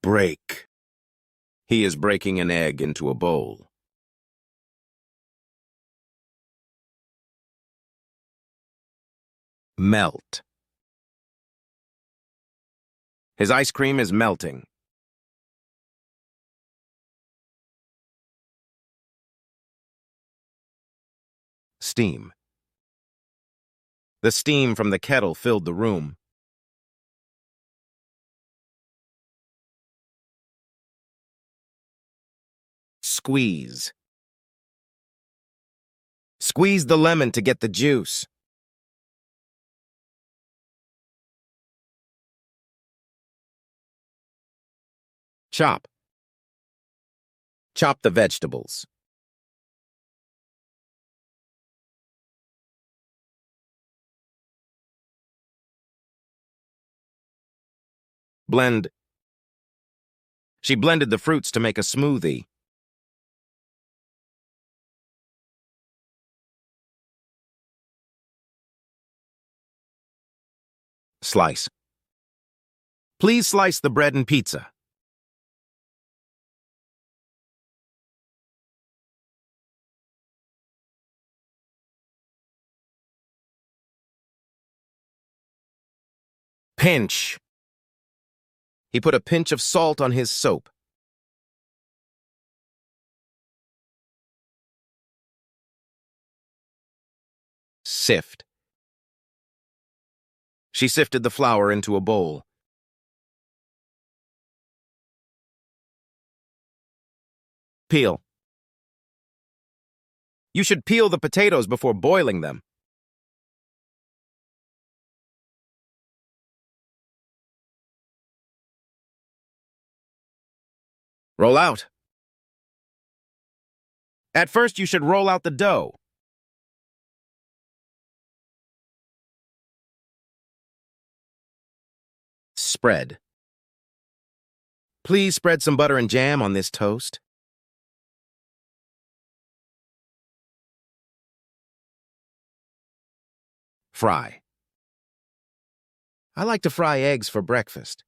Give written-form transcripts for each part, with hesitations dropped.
Break. He is breaking an egg into a bowl. Melt. His ice cream is melting. Steam. The steam from the kettle filled the room. Squeeze. Squeeze the lemon to get the juice. Chop. Chop the vegetables. Blend. She blended the fruits to make a smoothie. Slice. Please slice the bread and pizza. Pinch. He put a pinch of salt on his soap. Sift. She sifted the flour into a bowl. Peel. You should peel the potatoes before boiling them. Roll out. At first, you should roll out the dough. Spread. Please spread some butter and jam on this toast. Fry. I like to fry eggs for breakfast.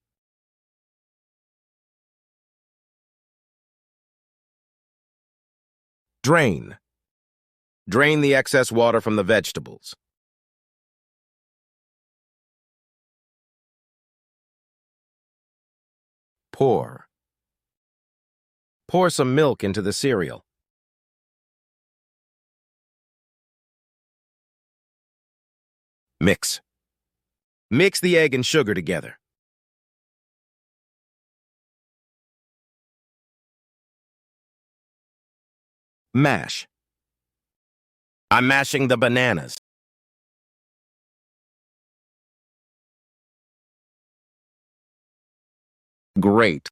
Drain. Drain the excess water from the vegetables. Pour. Pour some milk into the cereal. Mix. Mix the egg and sugar together. Mash. I'm mashing the bananas. Grate.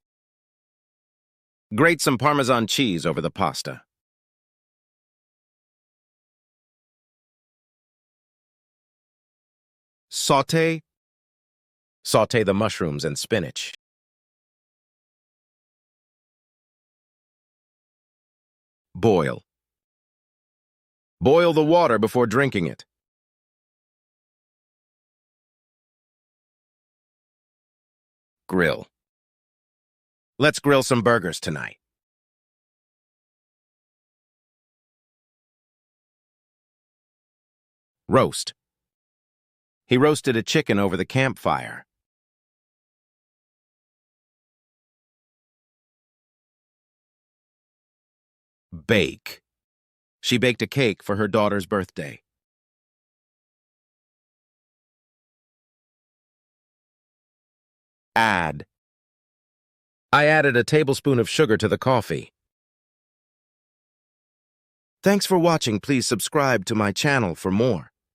Grate some Parmesan cheese over the pasta. Sauté. Sauté the mushrooms and spinach. Boil. Boil the water before drinking it. Grill. Let's grill some burgers tonight. Roast. He roasted a chicken over the campfire. Bake. She baked a cake for her daughter's birthday. Add. I added a tablespoon of sugar to the coffee. Thanks for watching. Please subscribe to my channel for more.